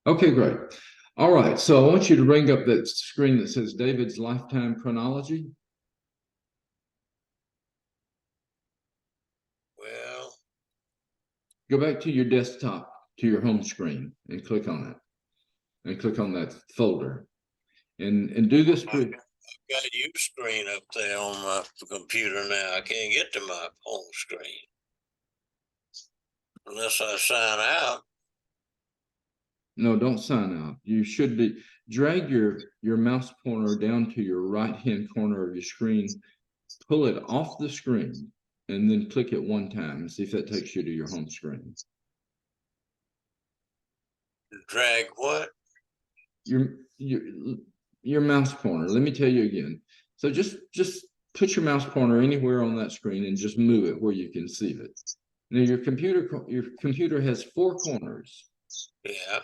Okay, great. All right, so I want you to bring up that screen that says David's lifetime chronology. Well, Go back to your desktop, to your home screen, and click on it. And click on that folder. And do this. I've got your screen up there on my computer now. I can't get to my home screen unless I sign out. No, don't sign out. You should be drag your mouse pointer down to your right-hand corner of your screen, pull it off the screen, and then click it one time and see if that takes you to your home screen. Drag what? Your mouse pointer. Let me tell you again. So just put your mouse pointer anywhere on that screen and just move it where you can see it. Now your computer has four corners. Yeah.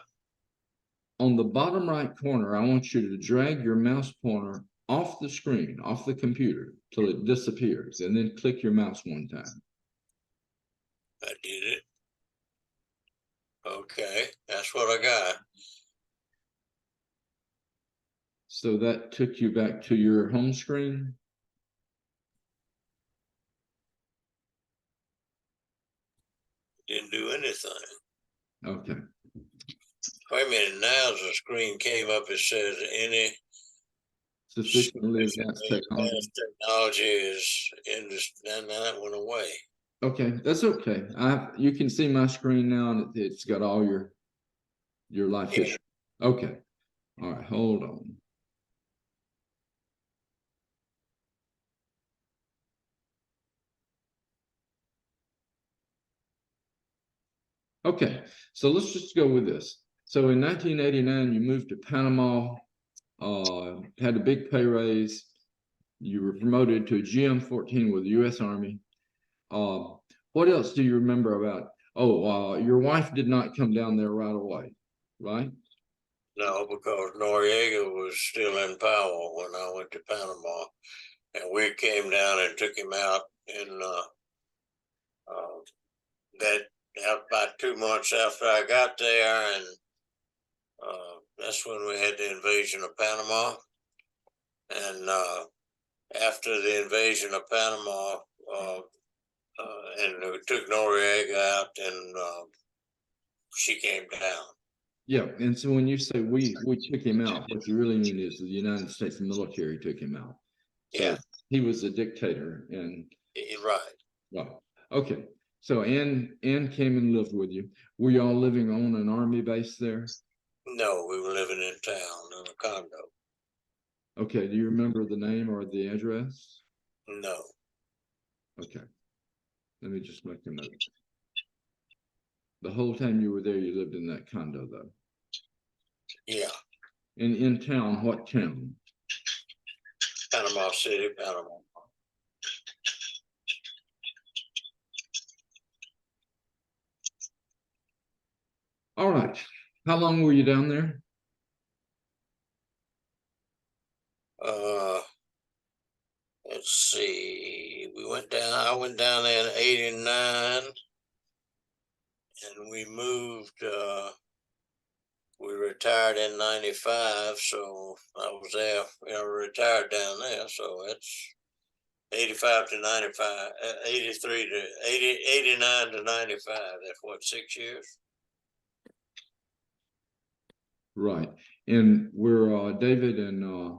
On the bottom right corner, I want you to drag your mouse pointer off the screen, off the computer, till it disappears, and then click your mouse one time. I did it. Okay, that's what I got. So that took you back to your home screen. Didn't do anything. Okay. Wait a minute, now the screen came up, it says any Sufficiently advanced technology is in this, and that went away. Okay, that's okay. You can see my screen now, and it's got all your life history. Okay. All right, hold on. Okay, so let's just go with this. So in 1989, you moved to Panama, had a big pay raise. You were promoted to a GM-14 with the U.S. Army. What else do you remember about? Oh, your wife did not come down there right away, right? No, because Noriega was still in power when I went to Panama, and we came down and took him out in that about 2 months after I got there, and that's when we had the invasion of Panama. And after the invasion of Panama, and we took Noriega out, and she came down. Yeah, and so when you say we took him out, what you really mean is the United States military took him out. So yeah, he was a dictator, and right. well, okay. So Ann came and lived with you. Were y'all living on an army base there? No, we were living in town in a condo. Okay. Do you remember the name or the address? No. Okay. Let me just make a note. The whole time you were there, you lived in that condo, though. Yeah. In town, what town? Panama City, Panama. All right. How long were you down there? Let's see. I went down there in '89, and we moved. We retired in '95, so I was there. Retired down there, so that's 85 to 95, 83 to 80, 89 to 95. That's what, 6 years? Right. And were David and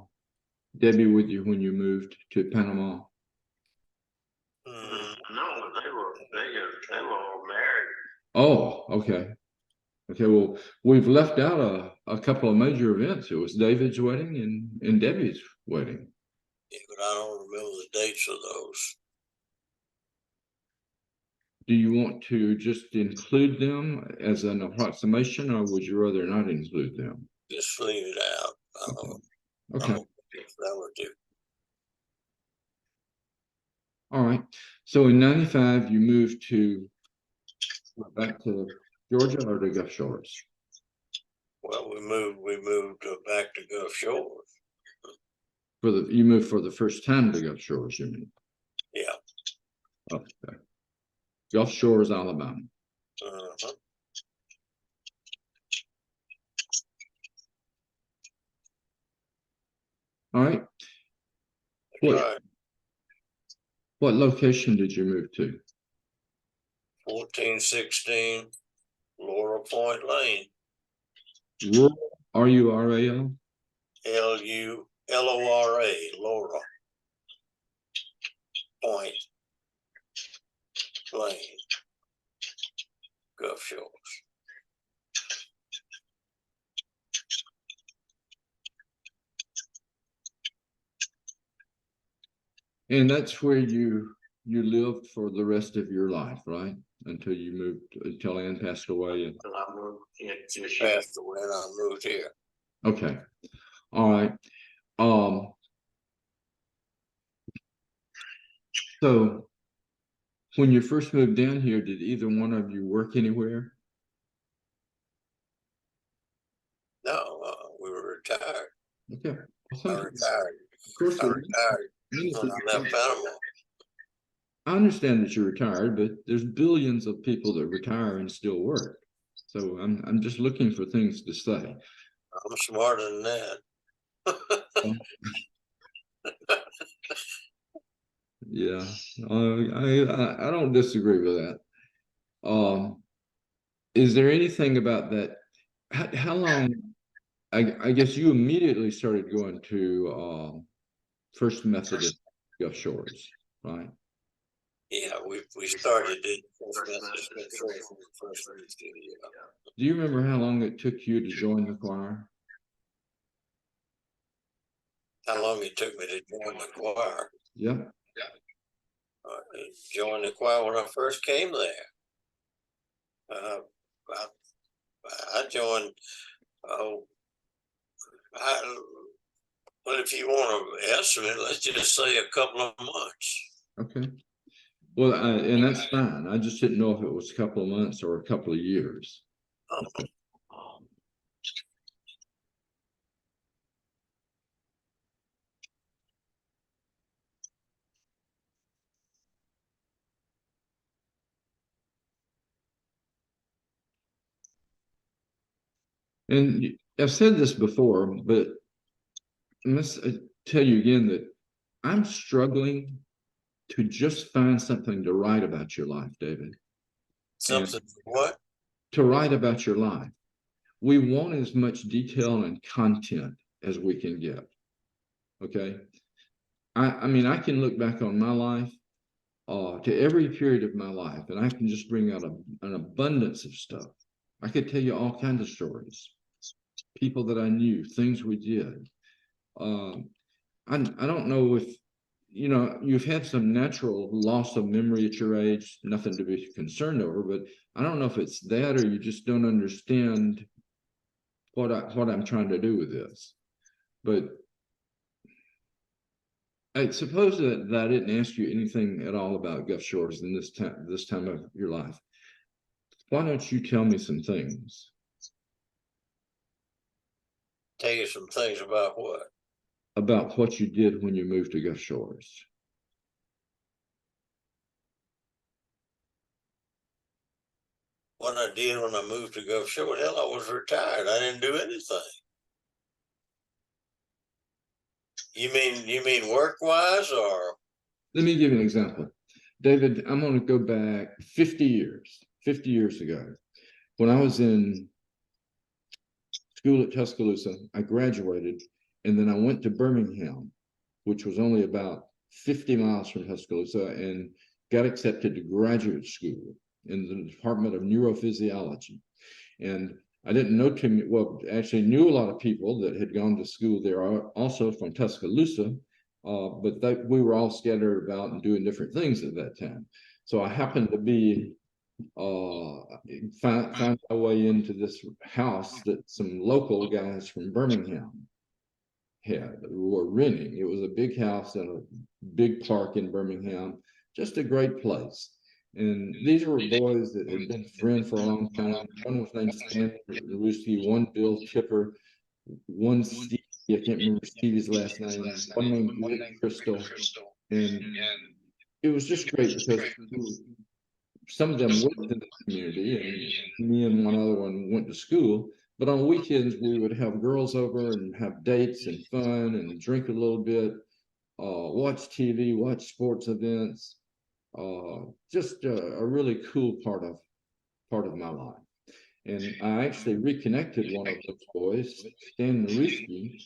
Debbie with you when you moved to Panama? No, they were all married. Oh, okay. Okay, well, we've left out a couple of major events. It was David's wedding and Debbie's wedding. Yeah, but I don't remember the dates of those. Do you want to just include them as an approximation, or would you rather not include them? Just leave it out. Okay. That would do. All right. So in '95, you moved back to Georgia or to Gulf Shores? Well, we moved back to Gulf Shores. You moved for the first time to Gulf Shores, you mean? Yeah. Okay. Gulf Shores, Alabama. Uh-huh. All right. Right. What location did you move to? 1416 Laura Point Lane. Rural, R-U-R-A-L? Lura, Laura Point Lane, Gulf Shores. And that's where you lived for the rest of your life, right? Until you moved, until Ann passed away. And She passed away and I moved here. okay. All right. So when you first moved down here, did either one of you work anywhere? No, we were retired. Okay. I retired. Of course, I retired when I left Panama. I understand that you're retired, but there's billions of people that retire and still work. So I'm just looking for things to say. I'm smarter than that. Yeah, I don't disagree with that. Is there anything about that? How long? I guess you immediately started going to First Methodist Gulf Shores, right? Yeah, we started it First Methodist Gulf Shores when we first moved here. Do you remember how long it took you to join the choir? How long it took me to join the choir? Yep. I joined the choir when I first came there. I joined. Oh, well, if you want to estimate, let's just say a couple of months. Okay. Well, and that's fine. I just didn't know if it was a couple of months or a couple of years. Okay. And I've said this before, but I must tell you again that I'm struggling to just find something to write about your life, David. Something what? To write about your life. We want as much detail and content as we can get. Okay. I mean, I can look back on my life to every period of my life, and I can just bring out an abundance of stuff. I could tell you all kinds of stories, people that I knew, things we did. I don't know if, you know, you've had some natural loss of memory at your age, nothing to be concerned over, but I don't know if it's that or you just don't understand what I'm trying to do with this. But I suppose that I didn't ask you anything at all about Gulf Shores in this time of your life. Why don't you tell me some things? Tell you some things about what? About what you did when you moved to Gulf Shores. What I did when I moved to Gulf Shores, hell, I was retired. I didn't do anything. You mean work wise or? Let me give you an example. David, I'm going to go back 50 years. 50 years ago, when I was in school at Tuscaloosa, I graduated, and then I went to Birmingham, which was only about 50 miles from Tuscaloosa, and got accepted to graduate school in the Department of Neurophysiology. And I didn't know too many, well, actually knew a lot of people that had gone to school there also from Tuscaloosa, but we were all scattered about and doing different things at that time. So I happened to be found my way into this house that some local guys from Birmingham had were renting. It was a big house in a big park in Birmingham, just a great place. And these were boys that had been friends for a long time. One was named Stan Ruski, one Bill Tipper, one Steve, I can't remember Stevie's last name, one named Rick Crystal. And it was just great because some of them worked in the community, and me and one other one went to school. But on weekends, we would have girls over and have dates and fun and drink a little bit, watch TV, watch sports events. Just a really cool part of my life. And I actually reconnected one of those boys, Stan Maruski,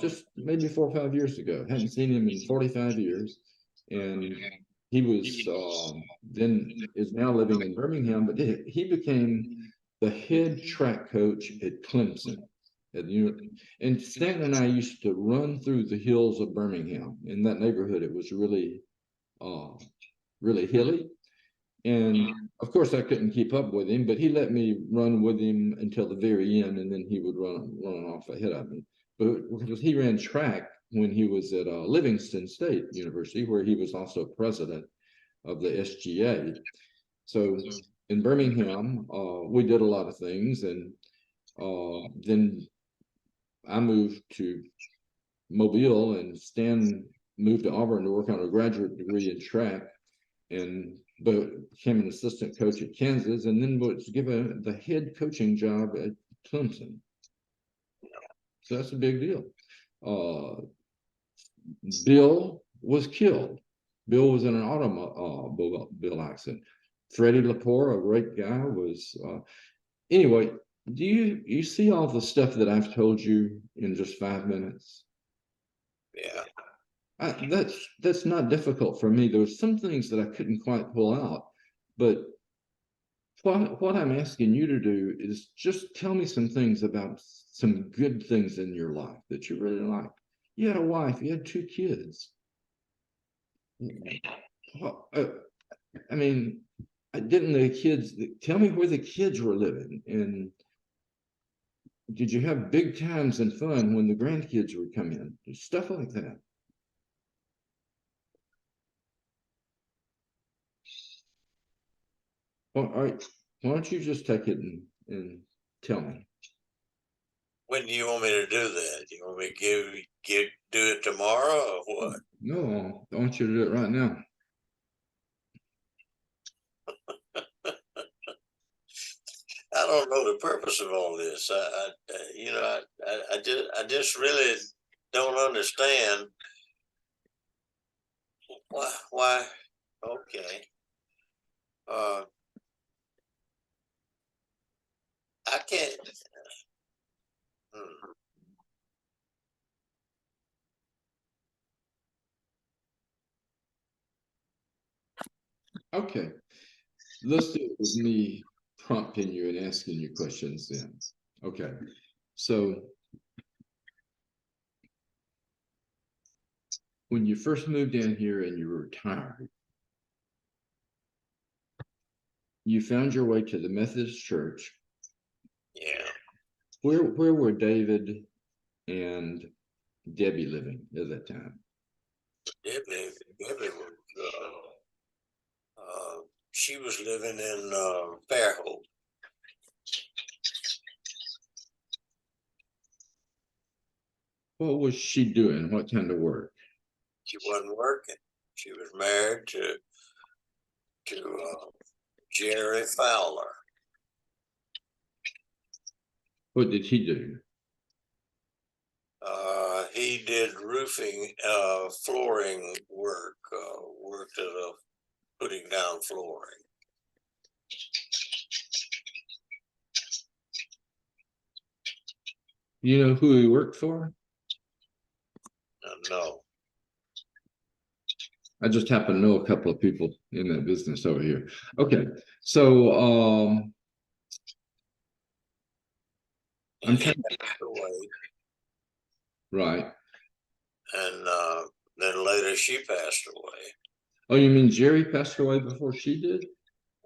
just maybe 4 or 5 years ago. Hadn't seen him in 45 years. And he was then is now living in Birmingham, but he became the head track coach at Clemson. And Stan and I used to run through the hills of Birmingham. In that neighborhood, it was really, really hilly. And of course, I couldn't keep up with him, but he let me run with him until the very end, and then he would run off ahead of me. But because he ran track when he was at Livingston State University, where he was also president of the SGA. So in Birmingham, we did a lot of things, and then I moved to Mobile, and Stan moved to Auburn to work on a graduate degree in track, and became an assistant coach at Kansas, and then was given the head coaching job at Clemson. So that's a big deal. Bill was killed. Bill was in an automobile accident. Freddie Lepore, a great guy, was. Anyway, do you see all the stuff that I've told you in just 5 minutes? Yeah. That's not difficult for me. There were some things that I couldn't quite pull out, but what I'm asking you to do is just tell me some things about some good things in your life that you really like. You had a wife, you had 2 kids. Well, I mean, didn't the kids tell me where the kids were living? And did you have big times and fun when the grandkids would come in? Stuff like that. Well, all right, why don't you just take it and tell me? When do you want me to do that? You want me to do it tomorrow or what? No, I want you to do it right now. I don't know the purpose of all this. I just really don't understand why. Okay. I can't. Hmm. Okay, let's do it with me prompting you and asking you questions then. Okay, so when you first moved in here and you were retired, you found your way to the Methodist Church. Yeah. Where were David and Debbie living at that time? Debbie was. She was living in Fairhope. What was she doing? What kind of work? She wasn't working. She was married to Jerry Fowler. What did he do? He did roofing, flooring work. Worked at putting down flooring. You know who he worked for? No. I just happen to know a couple of people in that business over here. Okay, so I'm trying to passed away. Right. And then later she passed away. Oh, you mean Jerry passed away before she did?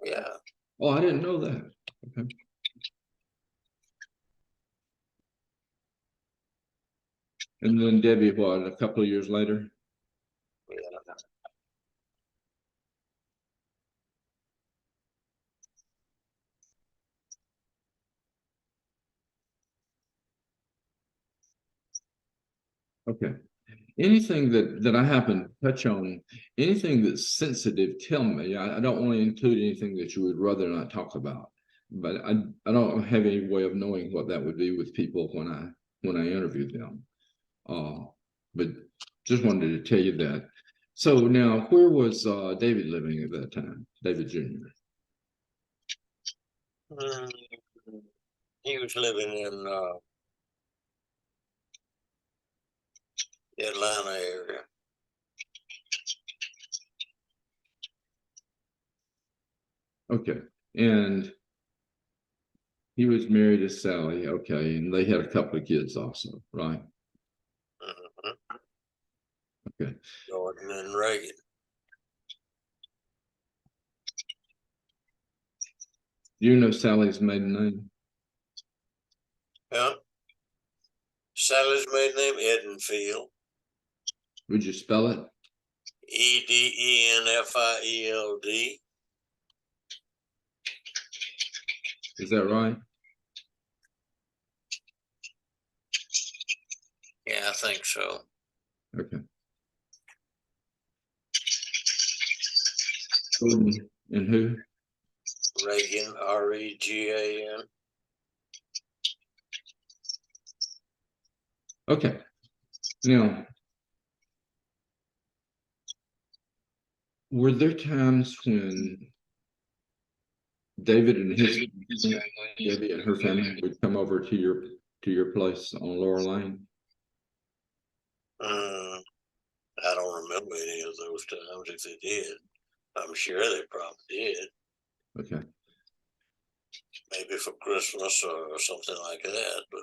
Yeah. Oh, I didn't know that. Okay. And then Debbie, what, a couple of years later? Yeah. Okay. Anything that I happen to touch on, anything that's sensitive, tell me. I don't want to include anything that you would rather not talk about. but I don't have any way of knowing what that would be with people when I interviewed them. But just wanted to tell you that. So now, where was David living at that time? David Jr. He was living in the Atlanta area. Okay, and he was married to Sally. Okay, and they had a couple of kids also, right? Okay. Jordan and Reagan. Do you know Sally's maiden name? Yeah. Sally's maiden name, Edenfield. Would you spell it? Edenfield. Is that right? Yeah, I think so. Okay. Jordan and who? Reagan, Regan. Okay. Now, were there times when David and his Debbie and her family would come over to your place on Laurel Lane? I don't remember any of those times. If they did, I'm sure they probably did. Okay. Maybe for Christmas or something like that, but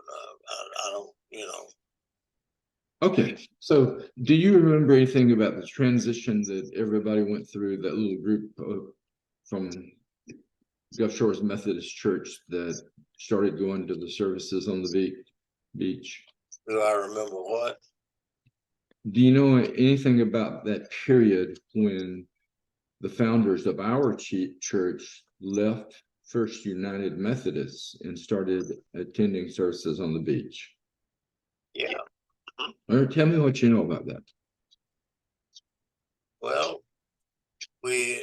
I don't, Okay, so do you remember anything about the transition that everybody went through, that little group from Gulf Shores Methodist Church that started going to the services on the beach? Do I remember what? Do you know anything about that period when the founders of our church left First United Methodists and started attending services on the beach? Yeah. Or tell me what you know about that. Well, I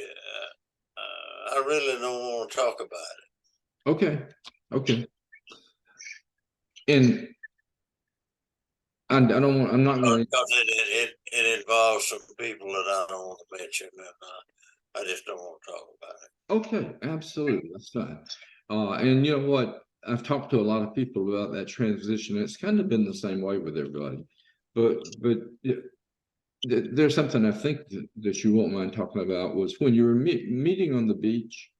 really don't want to talk about it. Okay. Okay. And I'm not going to. Because it involves some people that I don't want to mention, and I just don't want to talk about it. Okay, absolutely, that's fine. And you know what? I've talked to a lot of people about that transition. It's kind of been the same way with everybody, but there's something I think that you won't mind talking about was when you were meeting on the beach.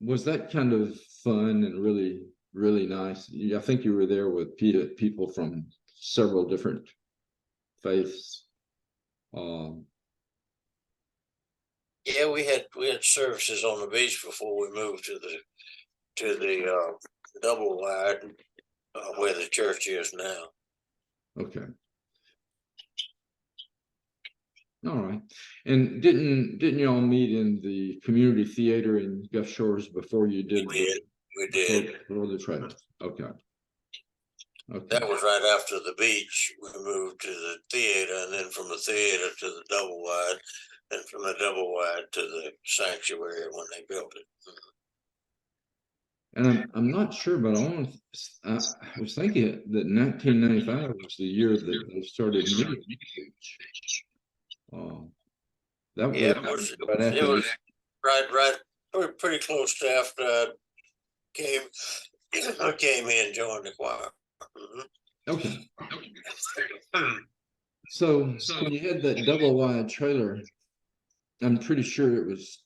Was that kind of fun and really nice? I think you were there with people from several different faiths. Yeah, we had services on the beach before we moved to the double wide where the church is now. Okay. All right. And didn't you all meet in the community theater in Gulf Shores before you did? We did. For the trails. Okay. Okay. That was right after the beach. We moved to the theater, and then from the theater to the double wide, and from the double wide to the sanctuary when they built it. And I'm not sure, but I was thinking that 1995 was the year that they started meeting. That Yeah, was it was right pretty close to after I came in and joined the choir. Okay. So when you had that double wide trailer, I'm pretty sure it was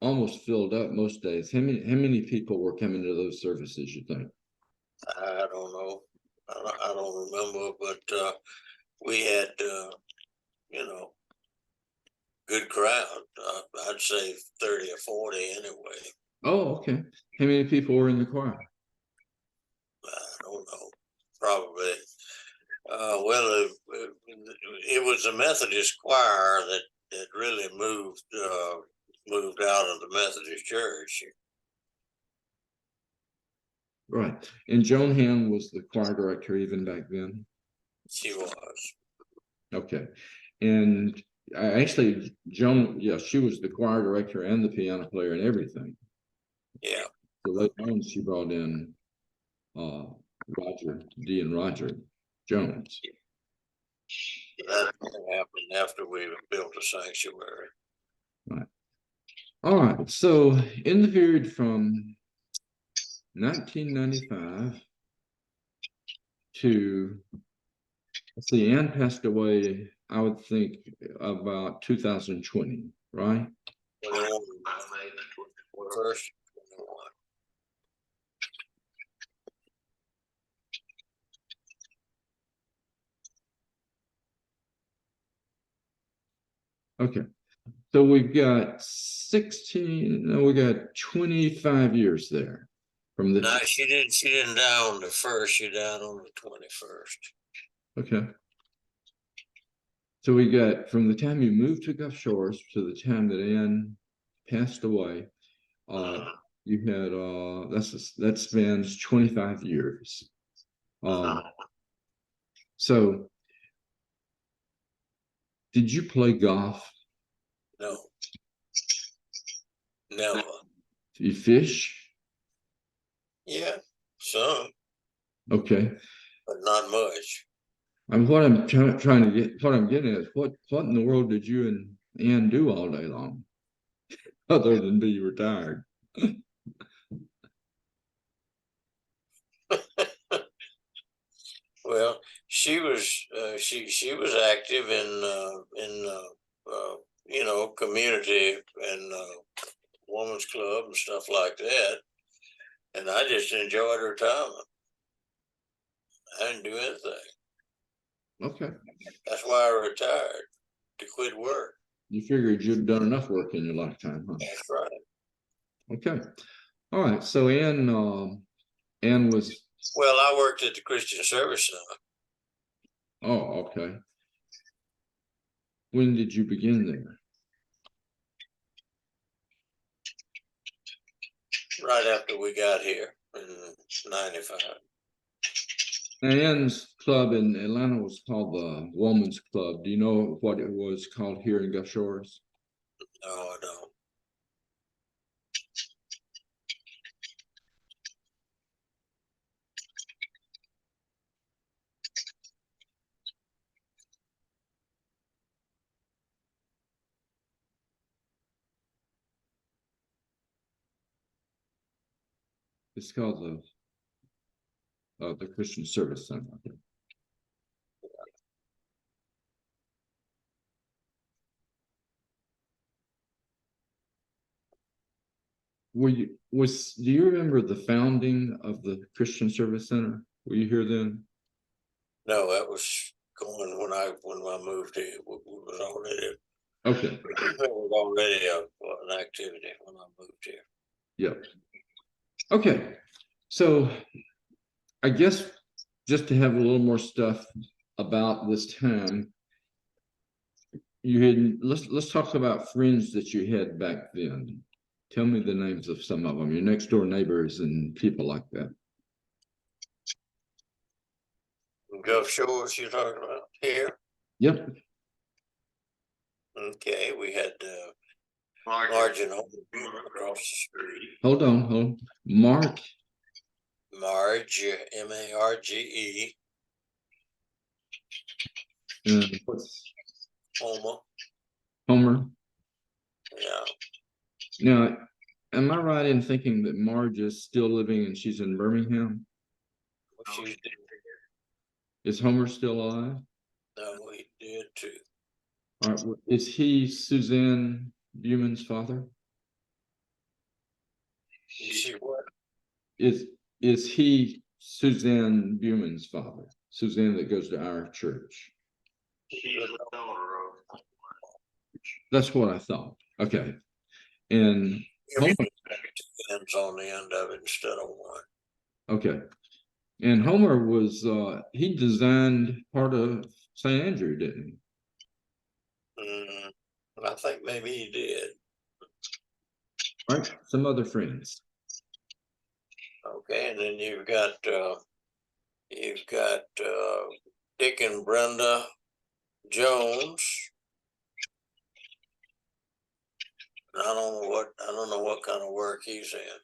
almost filled up most days. How many people were coming to those services, you think? I don't know. I don't remember, but we had good crowd. I'd say 30 or 40 anyway. Oh, okay. How many people were in the choir? I don't know. Probably. Well, it was a Methodist choir that really moved out of the Methodist church. Right. And Joan Ham was the choir director even back then? She was. Okay. And actually, Joan, yeah, she was the choir director and the piano player and everything. Yeah. So later on, she brought in Roger D and Roger Jones. That happened after we built a sanctuary. Right. All right. So in the period from 1995 to, let's see, Ann passed away, I would think about 2020, right? 21, first 21. Okay. So we've got 16, no, we got 25 years there from the. No, she didn't die on the first, she died on the 21st. Okay. So we got from the time you moved to Gulf Shores to the time that Ann passed away, you had that spans 25 years. So did you play golf? No. Never. You fish? Yeah, some, Okay. but not much. What I'm trying to get, what I'm getting at is what in the world did you and Ann do all day long, other than be retired? Well, she was active in community and women's club and stuff like that, and I just enjoyed retirement. I didn't do anything. Okay. That's why I retired, to quit work. You figured you'd done enough work in your lifetime, huh? That's right. Okay. All right. So Ann was. Well, I worked at the Christian Service Center. Oh, okay. When did you begin there? Right after we got here in '95. Ann's club in Atlanta was called the Woman's Club. Do you know what it was called here in Gulf Shores? No, I don't. It's called the Christian Service Center. Do you remember the founding of the Christian Service Center? Were you here then? No, that was going when I moved here. It was already Okay. it was already an activity when I moved here. Yep. Okay. So I guess just to have a little more stuff about this time, let's talk about friends that you had back then. Tell me the names of some of them, your next door neighbors and people like that. Gulf Shores, you're talking about here? Yep. Okay, we had Marge and Homer across the street. Hold on. Mark. Marge, M-A-R-G-E. What's Homer. Homer? Yeah. Now, am I right in thinking that Marge is still living and she's in Birmingham? She did. Is Homer still alive? No, he did too. All right. Is he Suzanne Buman's father? You see what? Is he Suzanne Buman's father? Suzanne that goes to our church. That's what I thought. Okay. And Homer, ends on the end of it instead of one. okay. And Homer was he designed part of St. Andrew, didn't he? I think maybe he did. All right. Some other friends. Okay, and then you've got Dick and Brenda Jones. I don't know what kind of work he's in.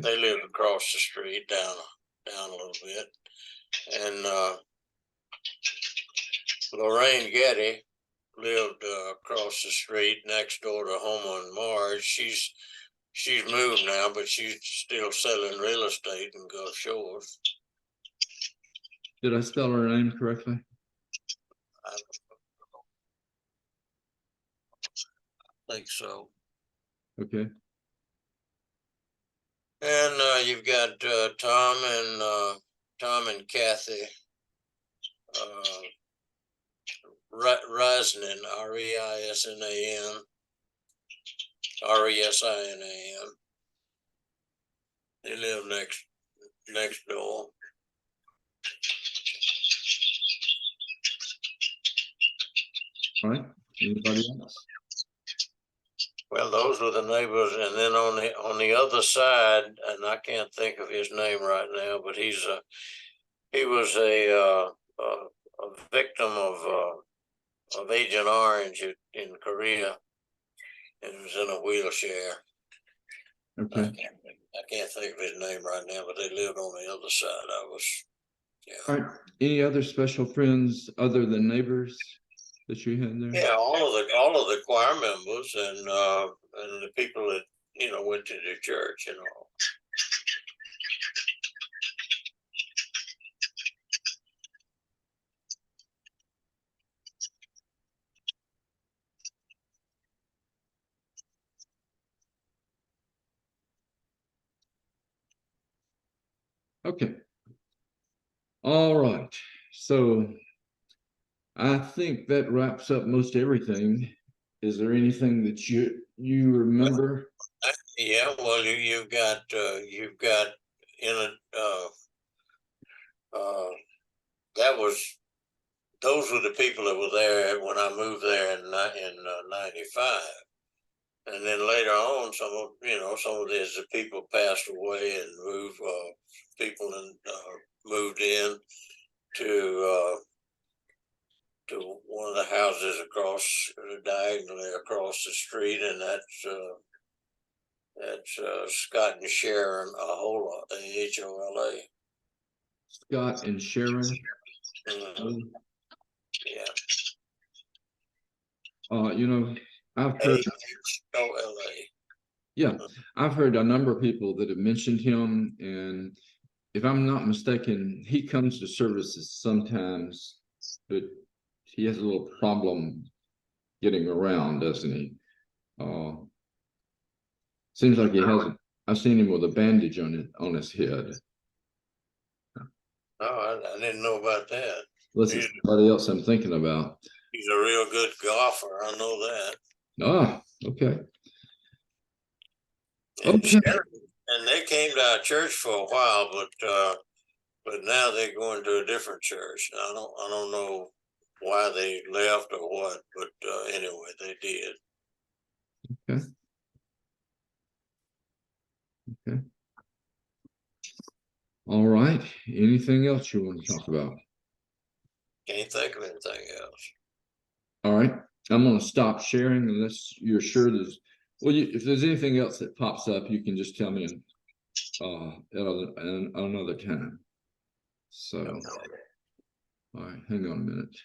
They live across the street, down a little bit. And Lorraine Getty lived across the street next door to home on Mars. She's moved now, but she's still selling real estate in Gulf Shores. Did I spell her name correctly? I think so. Okay. And you've got Tom and Kathy Risnan, Reisnan, Resin. They live next door. All right. Anybody else? Well, those were the neighbors, and then on the other side, and I can't think of his name right now, but he was a victim of Agent Orange in Korea, and was in a wheelchair. Okay. I can't think of his name right now, but they lived on the other side. Yeah. All right. Any other special friends other than neighbors that you had there? Yeah, all of the choir members and the people that went to the church. Okay. All right. So I think that wraps up most everything. Is there anything that you remember? Yeah, well, you've got in a those were the people that were there when I moved there in 95. And then later on, some of these people passed away and moved. People moved in to one of the houses diagonally across the street, and that's Scott and Sharon Ahola, AHOLA. Scott and Sharon. Yeah. I've heard. AHOLA. Yeah, I've heard a number of people that have mentioned him, and if I'm not mistaken, he comes to services sometimes, but he has a little problem getting around, doesn't he? Seems like he hasn't. I've seen him with a bandage on his head. Oh, I didn't know about that. Unless it's somebody else I'm thinking about. He's a real good golfer. I know that. Ah, okay. And they came to our church for a while, but now they're going to a different church. I don't know why they left or what, but anyway, they did. Okay. Okay. All right. Anything else you want to talk about? Can't think of anything else. All right. I'm going to stop sharing unless you're sure there's. Well, if there's anything else that pops up, you can just tell me at another time. So, Okay. all right. Hang on a minute.